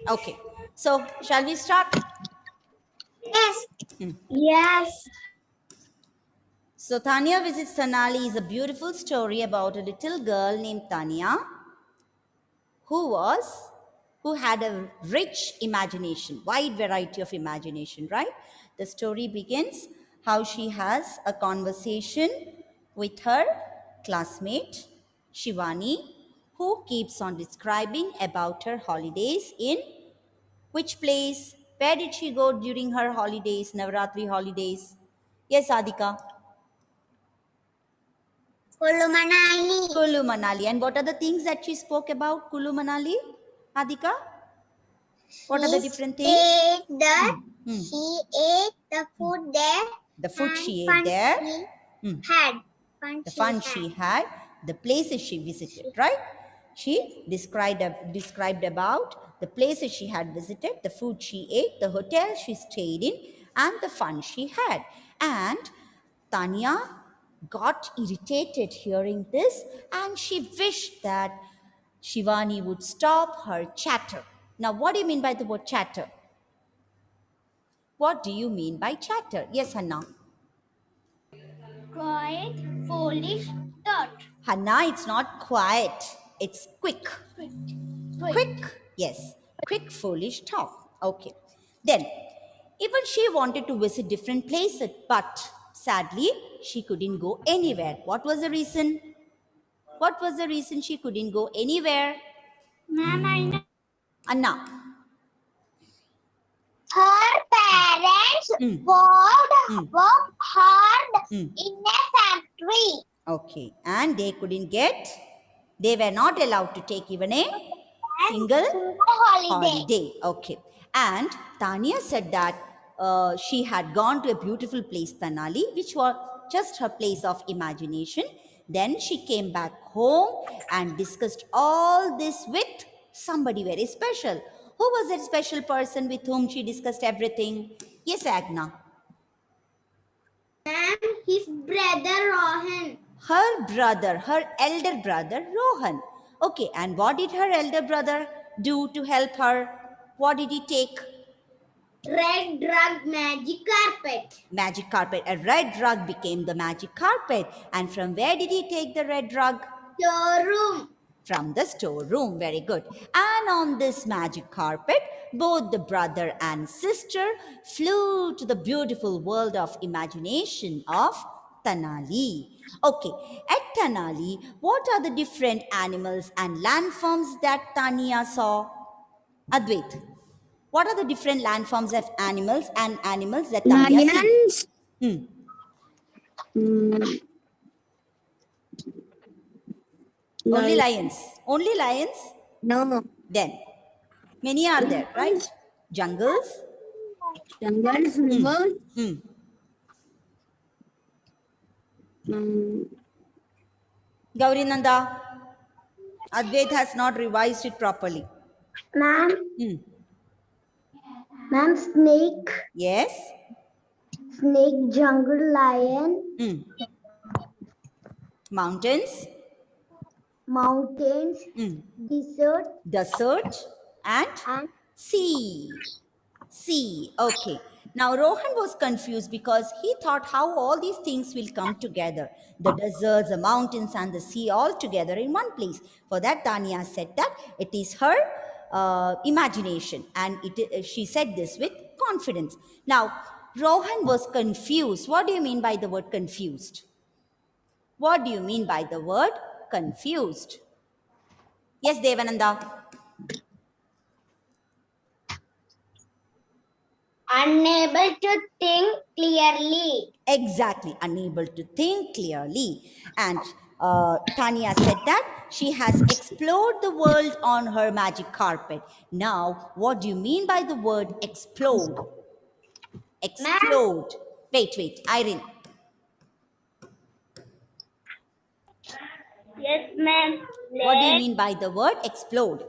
Okay. So, shall we start? Yes. Hmm. Yes. So, Tanya Visits Tanali is a beautiful story about a little girl named Tanya who was who had a rich imagination, wide variety of imagination, right? The story begins how she has a conversation with her classmate Shivani, who keeps on describing about her holidays in which place? Where did she go during her holidays, Navratri holidays? Yes, Adika. Kulu Manali. Kulu Manali. And what are the things that she spoke about, Kulu Manali? Adika? What are the different things? She ate the food there. The food and she ate fun there, She had. the fun she had, the places she visited, right? She described about the places she had visited, the food she ate, the hotel she stayed in, and the fun she had. And Tanya got irritated hearing this, and she wished that Shivani would stop her chatter. Now, what do you mean by the word chatter? What do you mean by chatter? Yes, Hannah. Quiet, foolish thought. Hannah, it's not quiet. It's quick. Quick. Yes. Quick, foolish talk. Okay. Then, even she wanted to visit different places, but sadly, she couldn't go anywhere. What was the reason? What was the reason she couldn't go anywhere? Ma'am, I know. Anna. Her parents Mm. worked hard Mm. in a factory. Okay. And they were not allowed to take even a single holiday. Okay. And Tanya said that she had gone to a beautiful place, Tanali, which was just her place of imagination. Then she came back home and discussed all this with somebody very special. Who was that special person with whom she discussed everything? Yes, Agna. Ma'am, his brother Rohan. Her elder brother, Rohan. Okay, and what did her elder brother do to help her? What did he take? Red rug magic carpet. Magic carpet. A red rug became the magic carpet. And from where did he take the red rug? Storeroom. From the storeroom. Very good. And on this magic carpet, both the brother and sister flew to the beautiful world of imagination of Tanali. Okay, at Tanali, what are the different animals and landforms that Tanya saw? Advait, what are the different landforms of animals and animals that Tanya sees? Lions. Hmm. Mm, Only lion. lions. Only lions? No. Then, many are there, right? Jungles. Jungles, rivers. Hmm. Gaurinanda, Advait has not revised it properly. Ma'am. Hmm. Ma'am, snake. Yes. Snake, jungle, lion. Hmm. Mountains. Mountains. Hmm. Desert. Desert and And sea. Sea. Okay. Now Rohan was confused because he thought how all these things will come together. The deserts, the mountains, and the sea all together in one place. For that, Tanya said that it is her imagination, and she said this with confidence. Now, Rohan was confused. What do you mean by the word confused? What do you mean by the word confused? Yes, Devananda. unable to think clearly. Exactly, unable to think clearly. And Tanya said that she has explored the world on her magic carpet. Now, what do you mean by the word explode? Explode. Wait, Irene. Yes, ma'am. What do you mean by the word explode?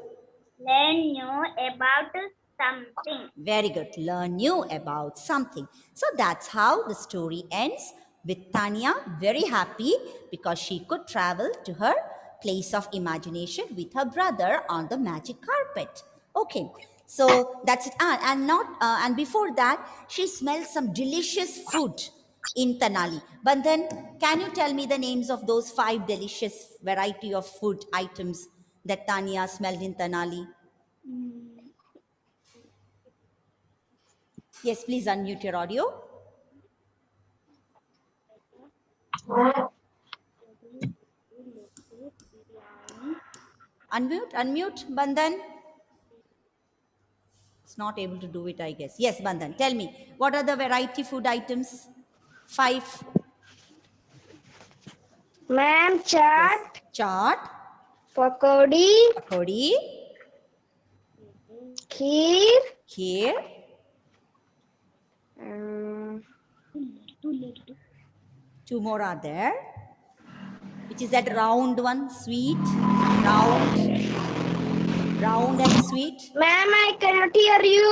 Learn new about something. Very good. Learn new about something. So that's how the story ends with Tanya very happy because she could travel to her place of imagination with her brother on the magic carpet. Okay. So that's it. And before that, she smelled some delicious food in Tanali. Bandhan, can you tell me the names of those 5 delicious variety of food items that Tanya smelled in Tanali? Yes, please unmute your audio. Unmute, Bandhan. It's not able to do it, I guess. Yes, Bandhan, tell me, what are the variety food items? 5. Ma'am, Yes. chaat, Chaat, pakodi, pakodi, kheer, kheer, um, 2 more are there. Which is that round one, sweet, round and sweet. Ma'am, I cannot hear you.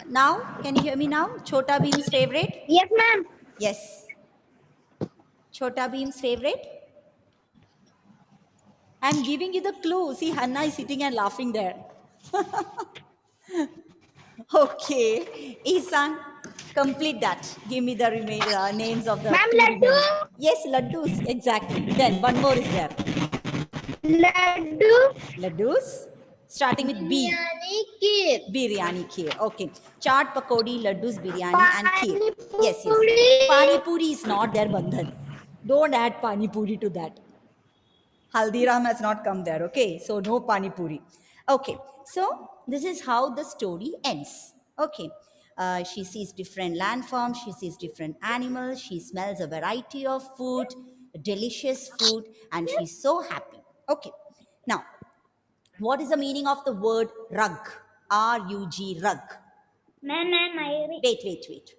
Now, can you hear me now? Chota Bheem's favorite? Yes, ma'am. Yes. Chota Bheem's favorite? I'm giving you the clue. See, Hanna is sitting and laughing there. Okay. Isan, complete that. Give me the names of the Ma'am, 2 laddu. remaining. Yes, laddus. Exactly. Then one more is there. Laddu. Laddus. Starting with B. Biryani, kheer. Biryani kheer. Okay. Chaat, pakodi, laddus, biryani, and kheer. Pani Yes. puri. Pani puri is not there, Bandhan. Don't add pani puri to that. Haldiram has not come there. Okay. So no pani puri. Okay. So this is how the story ends. Okay. She sees different landforms. She sees different animals. She smells a variety of food, delicious food, and she's so happy. Okay. Now, what is the meaning of the word rug? R-U-G, rug. Ma'am, I Wait.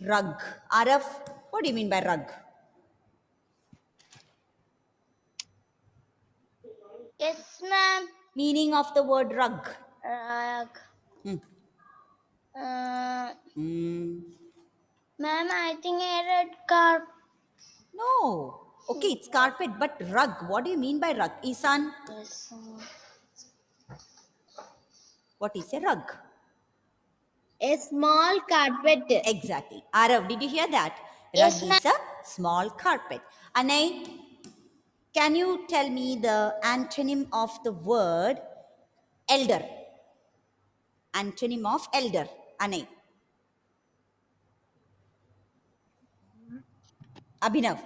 Rug. Araf, what do you mean by rug? Yes, ma'am. Meaning of the word rug. Hmm. Hmm. Ma'am, I think a red carpet. No. Okay, it's carpet, but rug. What do you mean by rug? Isan, Yes. what is a rug? A small carpet. Exactly. Arav, did you hear that? Yes, Rug is a small carpet. Anay, can you tell me the antonym of the word elder? Antonym of elder. Anay. Abhinav.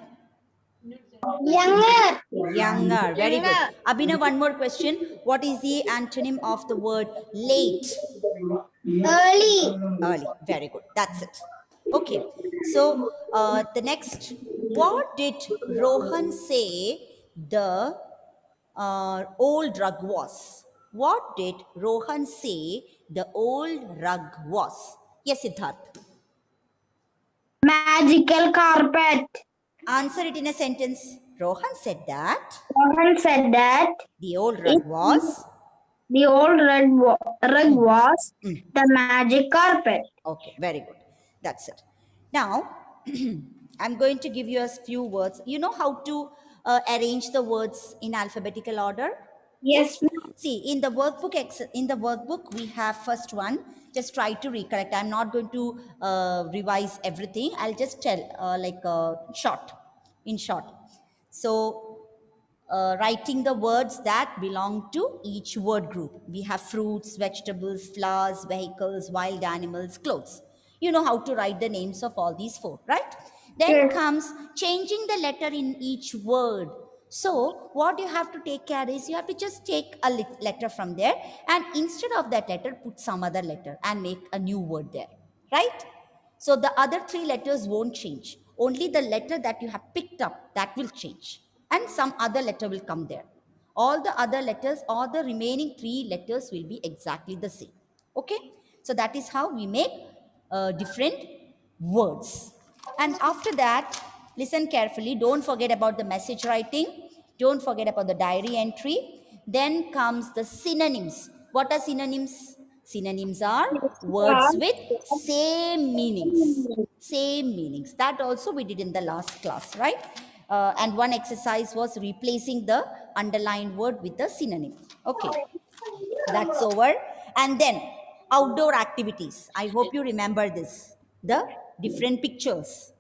Younger. Younger. Very good. Younger. Abhinav, one more question. What is the antonym of the word late? Early. Early. Very good. That's it. Okay. So the next, what did Rohan say the old rug was? What did Rohan say the old rug was? Yes, Siddharth. Magical carpet. Answer it in a sentence. Rohan said that Someone said that the old rug was. the old rug was the magic carpet. Okay, very good. That's it. Now, I'm going to give you a few words. You know how to arrange the words in alphabetical order? Yes, See, in the workbook, we have first one. Just try to recollect. I'm not going to revise everything. I'll just tell in short. So, writing the words that belong to each word group. We have fruits, vegetables, flowers, vehicles, wild animals, clothes. You know how to write the names of all these 4, right? Then comes changing the letter in each word. So what you have to take care is you have to just take a letter from there and instead of that letter, put some other letter and make a new word there, right? So the other 3 letters won't change. Only the letter that you have picked up, that will change. And some other letter will come there. All the other letters or the remaining 3 letters will be exactly the same. Okay? So that is how we make different words. And after that, listen carefully. Don't forget about the message writing. Don't forget about the diary entry. Then comes the synonyms. What are synonyms? Synonyms are words with same meanings. Same meanings. That also we did in the last class, right? And one exercise was replacing the underlined word with the synonym. Okay. That's over. And then outdoor activities. I hope you remember this. The different pictures.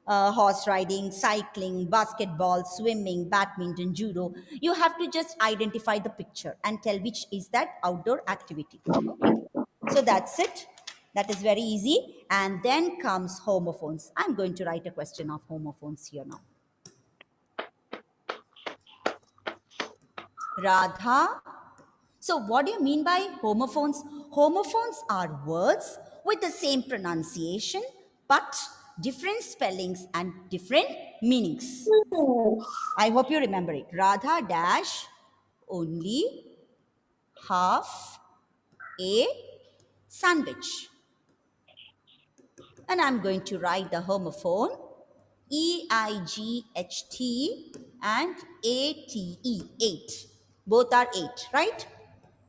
Horse riding, cycling, basketball, swimming, badminton, judo. You have to just identify the picture and tell which is that outdoor activity. Okay. So that's it. That is very easy. And then comes homophones. I'm going to write a question of homophones here now. Radha. So what do you mean by homophones? Homophones are words with the same pronunciation but different spellings and different meanings. I hope you remember it. Radha dash only half a sandwich. And I'm going to write the homophone E-I-G-H-T and A-T-E, 8. Both are 8, right?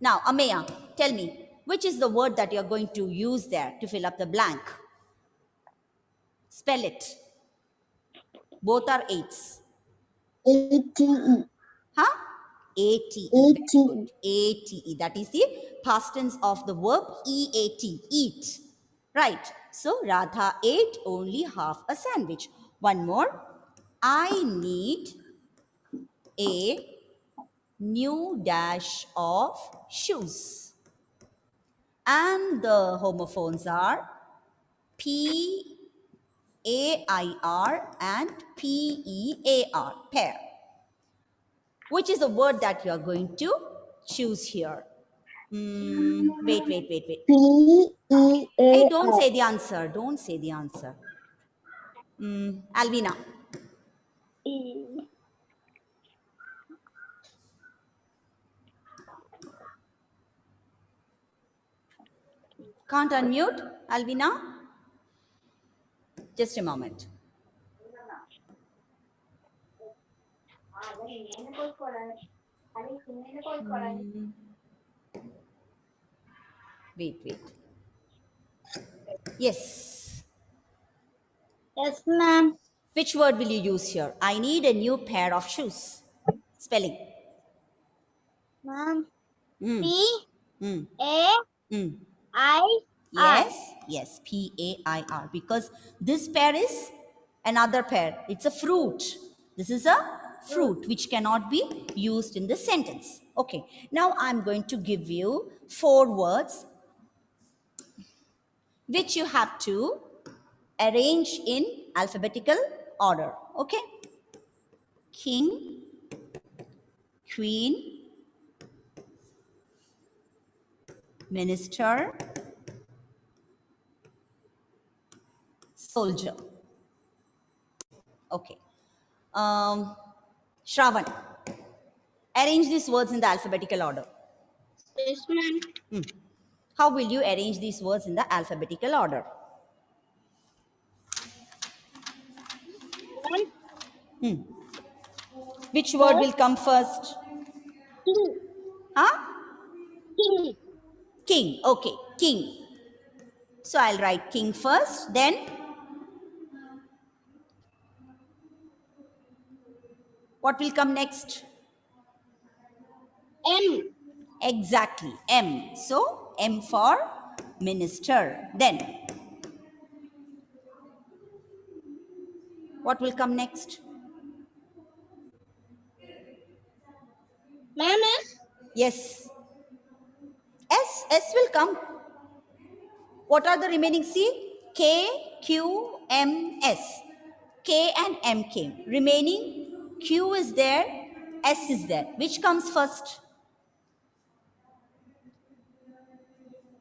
Now, Ameya, tell me, which is the word that you're going to use there to fill up the blank? Spell it. Both are 8s. A-T-E. Huh? A-T-E. A-T-E. A-T-E. That is the past tense of the verb E-A-T, eat. Right. So, Radha ate only half a sandwich. One more. I need a new dash of shoes. And the homophones are P-A-I-R and P-E-A-R, pair. Which is the word that you are going to choose here? Wait. P-E-A-R. Hey, don't say the answer. Don't say the answer. Alvina. Can't unmute, Alvina? Just a moment. Wait. Yes. Yes, ma'am. Which word will you use here? I need a new pair of shoes. Spelling. Ma'am. Mm. P-A-I-R. Mm. Yes, P-A-I-R. Because this pair is another pair. It's a fruit. This is a fruit which cannot be used in the sentence. Okay, now I'm going to give you 4 words which you have to arrange in alphabetical order. Okay? King, queen, minister, soldier. Okay. Shravan, arrange these words in the alphabetical order. Yes, ma'am. How will you arrange these words in the alphabetical order? Which word will come first? King. Huh? King. King. Okay, king. So I'll write king first, then what will come next? M. Exactly, M. So M for minister. Then what will come next? Ma'am, Yes. S will come. What are the remaining? C? K, Q, M, S. K and M came. Remaining Q is there, S is there. Which comes first?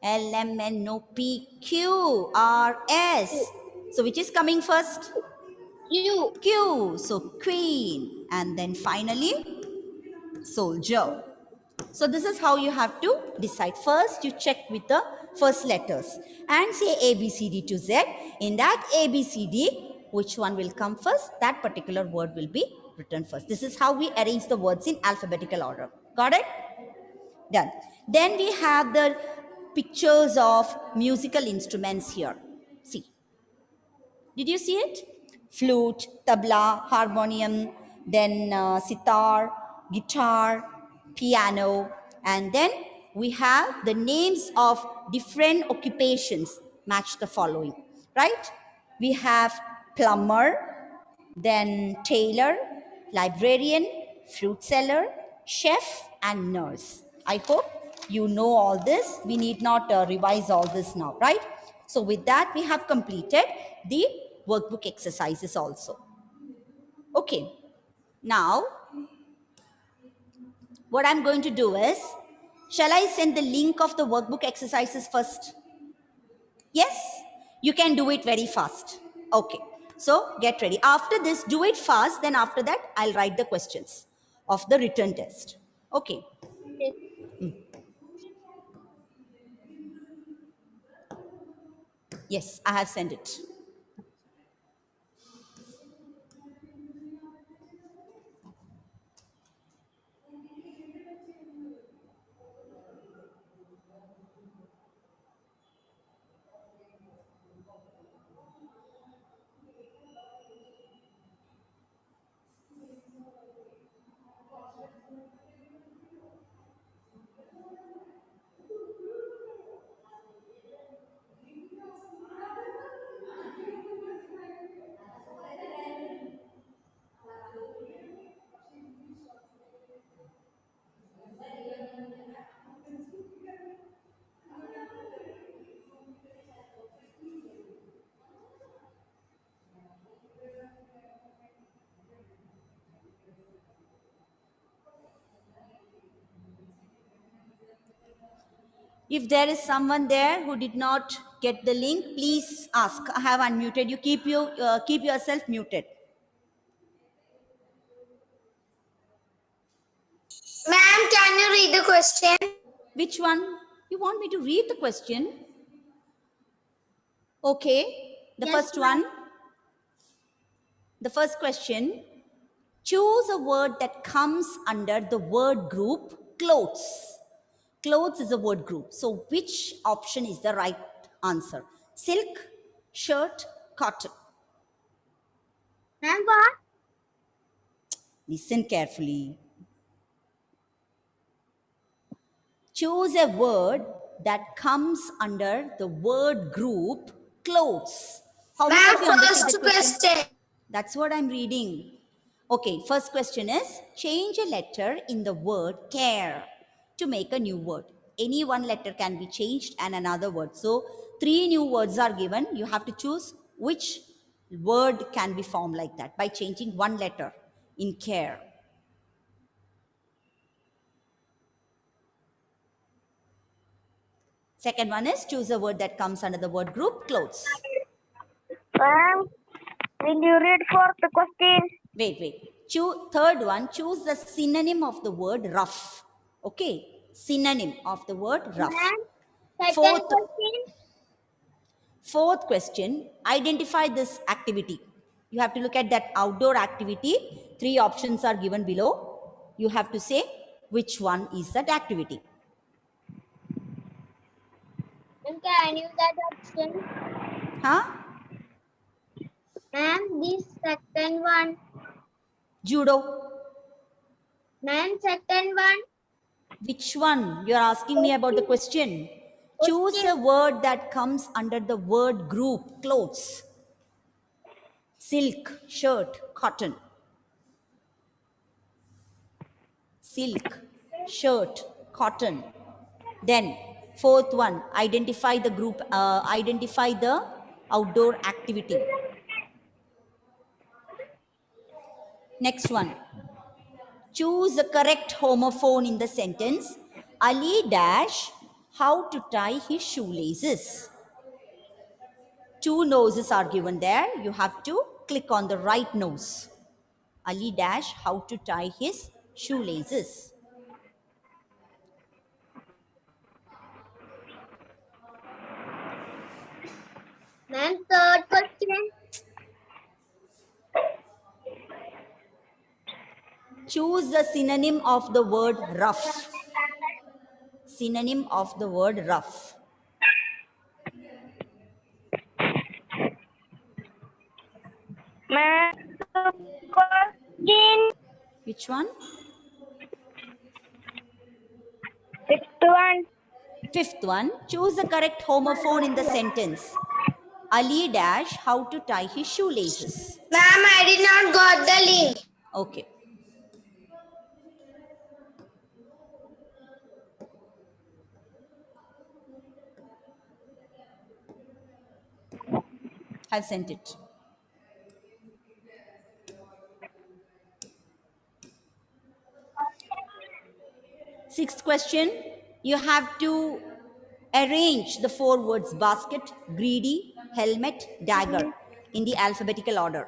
L, M, N, O, P, Q, R, S. So which is coming first? Q. Q. So queen. And then finally, soldier. So this is how you have to decide. First, you check with the first letters and say A, B, C, D to Z. In that A, B, C, D, which one will come first? That particular word will be written first. This is how we arrange the words in alphabetical order. Got it? Done. Then we have the pictures of musical instruments here. See. Did you see it? Flute, tabla, harmonium, then sitar, guitar, piano, and then we have the names of different occupations match the following, right? We have plumber, then tailor, librarian, fruit seller, chef, and nurse. I hope you know all this. We need not revise all this now, right? So with that, we have completed the workbook exercises also. Okay. Now, what I'm going to do is, shall I send the link of the workbook exercises first? Yes? You can do it very fast. Okay. So get ready. After this, do it fast. Then after that, I'll write the questions of the written test. Okay. Yes, I have sent it. If there is someone there who did not get the link, please ask. I have unmuted you. Keep yourself muted. Ma'am, can you read the question? Which one? You want me to read the question? Okay. The Yes, first ma'am. one. The first question. Choose a word that comes under the word group clothes. Clothes is a word group. So which option is the right answer? Silk, shirt, cotton. Ma'am, what? Listen carefully. Choose a word that comes under the word group clothes. How many Ma'am, of you understood first the question? question. That's what I'm reading. Okay, first question is change a letter in the word care to make a new word. Any one letter can be changed and another word. So, three new words are given. You have to choose which word can be formed like that by changing one letter in care. Second one is choose a word that comes under the word group clothes. Ma'am, will you read for the question? Wait. Third one, choose the synonym of the word rough. Okay, synonym of the word rough. Ma'am, second Fourth, question. fourth question, identify this activity. You have to look at that outdoor activity. Three options are given below. You have to say which one is that activity. Ma'am, can you that option? Huh? Ma'am, this second one. Judo. Ma'am, second one. Which one? You are asking me about the question. Choose a word that comes under the word group, clothes. Silk, shirt, cotton. Silk, shirt, cotton. Then, fourth one, identify the outdoor activity. Next one, choose the correct homophone in the sentence. Ali dash how to tie his shoelaces. Two noses are given there. You have to click on the right nose. Ali dash how to tie his shoelaces. Ma'am, third question. Choose the synonym of the word rough. Synonym of the word rough. Ma'am, question. Which one? Fifth one, choose the correct homophone in the sentence. Ali dash how to tie his shoelaces. Ma'am, I did not got the link. Okay. I've sent it. Sixth question, you have to arrange the 4 words basket, greedy, helmet, dagger in the alphabetical order.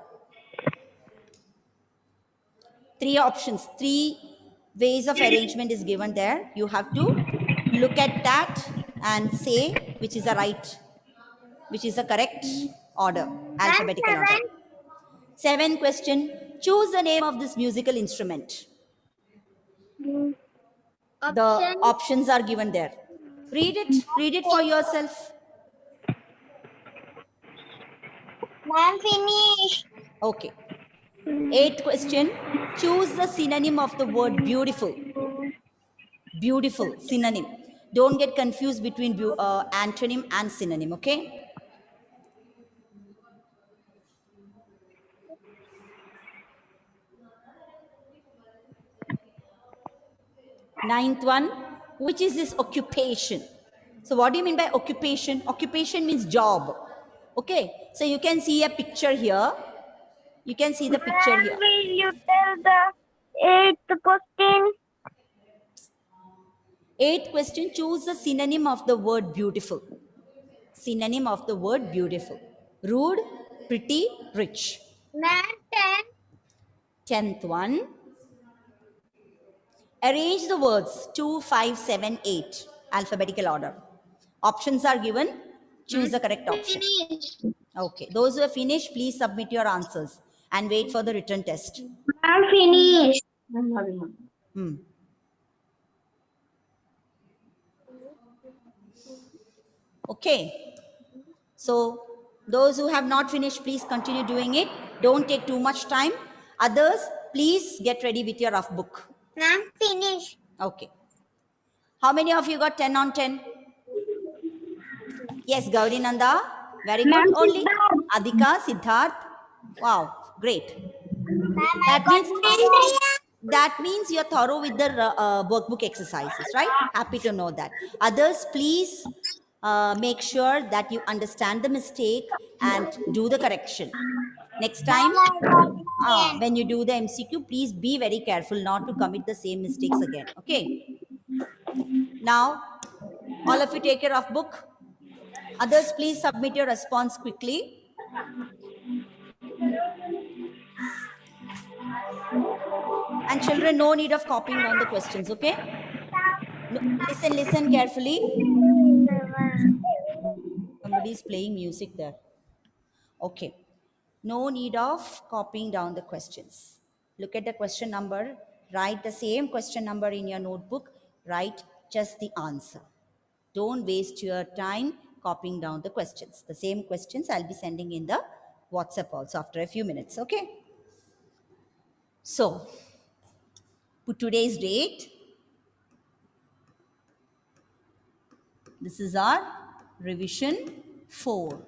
3 options, 3 ways of arrangement is given there. You have to look at that and say which is the right, which is the correct order, alphabetical order. 7th question, choose the name of this musical instrument. The options are given there. Read it for yourself. Ma'am, finish. Okay. 8th question, choose the synonym of the word beautiful. Beautiful, synonym. Don't get confused between antonym and synonym, okay? Ninth one, which is this occupation? So what do you mean by occupation? Occupation means job. Okay, so you can see a picture here. You can see the picture here. Will you tell the eighth question? 8th question, choose the synonym of the word beautiful. Synonym of the word beautiful. Rude, pretty, rich. Ma'am, 10th one, arrange the words 2, 5, 7, 8, alphabetical order. Options are given. Choose the correct option. finish. Okay. Those who have finished, please submit your answers and wait for the written test. Ma'am, finish. Hmm. Okay. So, those who have not finished, please continue doing it. Don't take too much time. Others, please get ready with your rough book. Ma'am, finish. Okay. How many of you got 10 on 10? Yes, Gauri Nanda. Very good. Ma'am, Only Siddharth. Adhika, Siddharth. Wow, great. Ma'am, That means you're thorough with the workbook exercises, right? Happy to know that. Others, please make sure that you understand the mistake and do the correction. Next time, when you do the MCQ, please be very careful not to commit the same mistakes again. Okay. Now, all of you take your rough book. Others, please submit your response quickly. And children, no need of copying down the questions, okay? No, listen carefully. Somebody is playing music there. Okay. No need of copying down the questions. Look at the question number. Write the same question number in your notebook. Write just the answer. Don't waste your time copying down the questions. The same questions I'll be sending in the WhatsApp also after a few minutes. Okay. So, put today's date. This is our revision 4.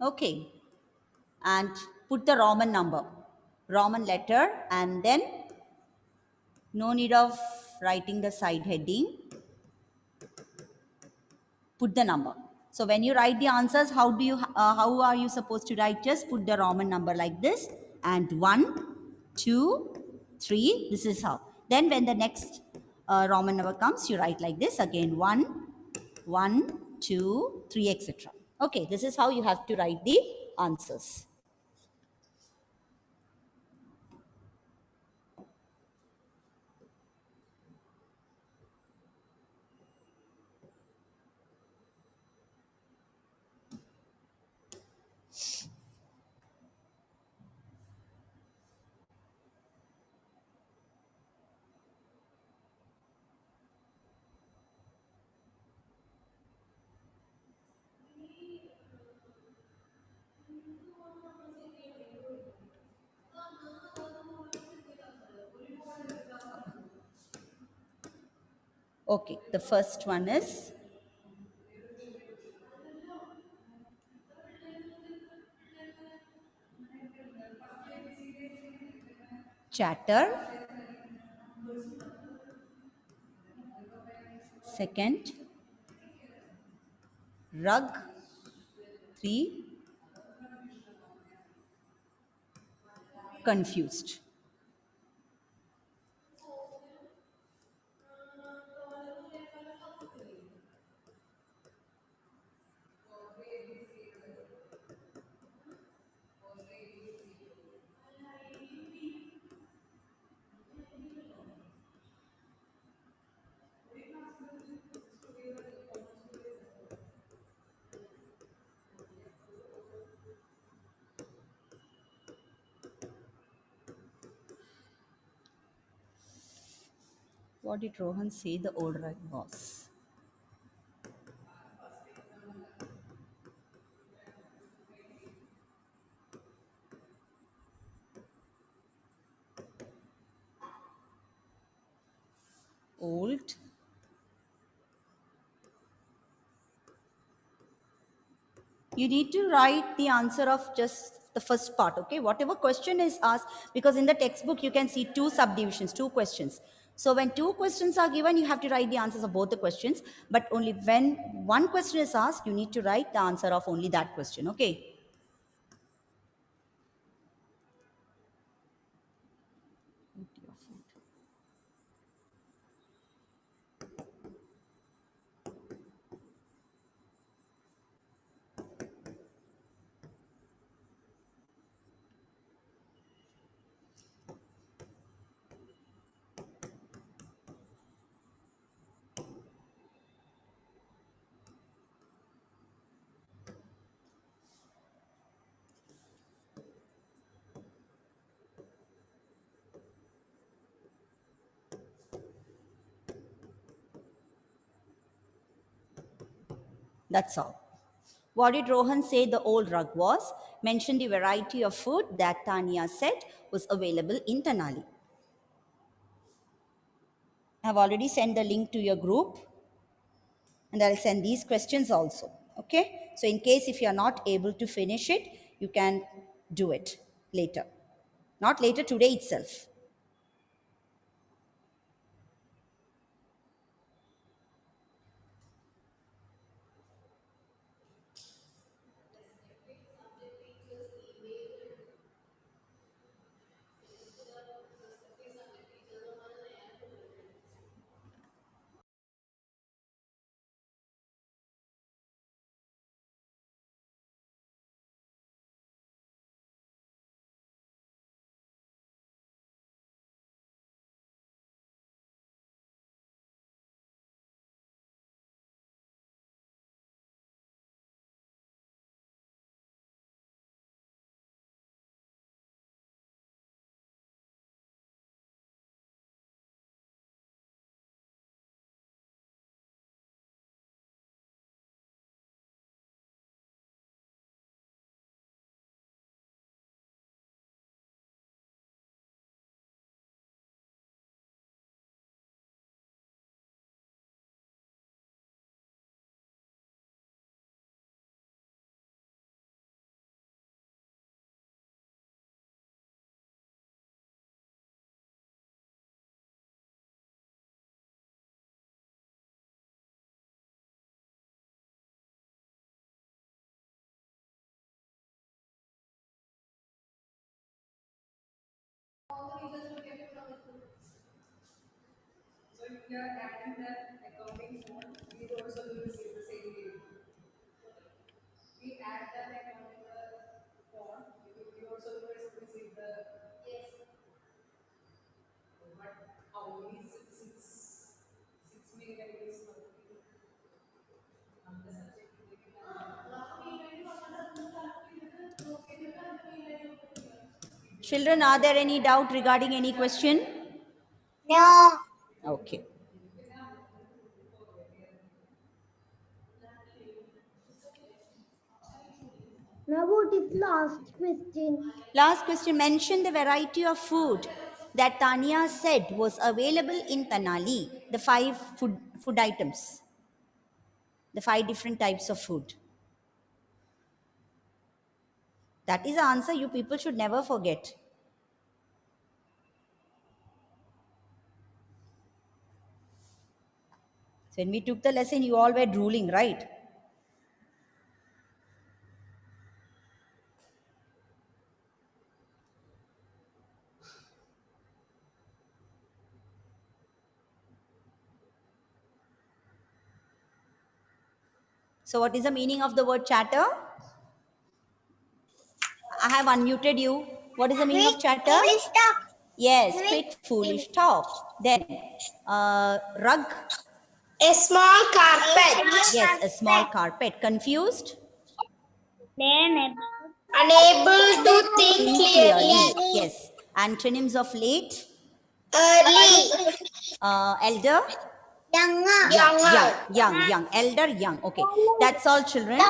Okay. And put the Roman number, Roman letter, and then no need of writing the side heading. Put the number. So when you write the answers, how are you supposed to write? Just put the Roman number like this, and 1, 2, 3. This is how. Then when the next Roman number comes, you write like this again: 1, 1, 2, 3, etc. Okay, this is how you have to write the answers. Okay, the first one is chatter. Second, rug. 3, confused. What did Rohan say the old rug was? Old. You need to write the answer of just the first part, okay? Whatever question is asked, because in the textbook you can see 2 subdivisions, 2 questions. So when 2 questions are given, you have to write the answers of both the questions. But only when one question is asked, you need to write the answer of only that question, okay? That's all. What did Rohan say the old rug was? Mention the variety of food that Tanya said was available in Tenali. I have already sent the link to your group, and I'll send these questions also. Okay? So in case if you are not able to finish it, you can do it later. Not later, today itself. Children, are there any doubt regarding any question? No. Okay. Now what is last question? Last question, mention the variety of food that Tanya said was available in Tenali. the 5 food items. The 5 different types of food. That is the answer you people should never forget. So when we took the lesson, you all were drooling, right? So what is the meaning of the word chatter? I have unmuted you. What is the meaning of chatter? Yes, quick, foolish talk. Then, rug. A small carpet. Yes, a small carpet. Confused? Unable to think Think clearly. Yes. Antonyms of late? Early. Elder? Young. Elder, young. Okay. That's all, children.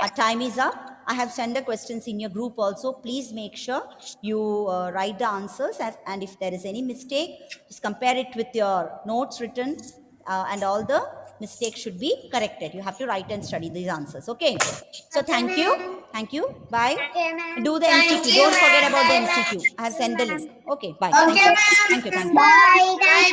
Our time is up. I have sent the questions in your group also. Please make sure you write the answers. And if there is any mistake, just compare it with your notes written and all the mistakes should be corrected. You have to write and study these answers. Okay. So thank you. Thank you. Bye. Do the MCQ. Don't forget about the MCQ. I have sent the link. Okay. Bye. Okay, Thank you. ma'am. Thank you. Bye.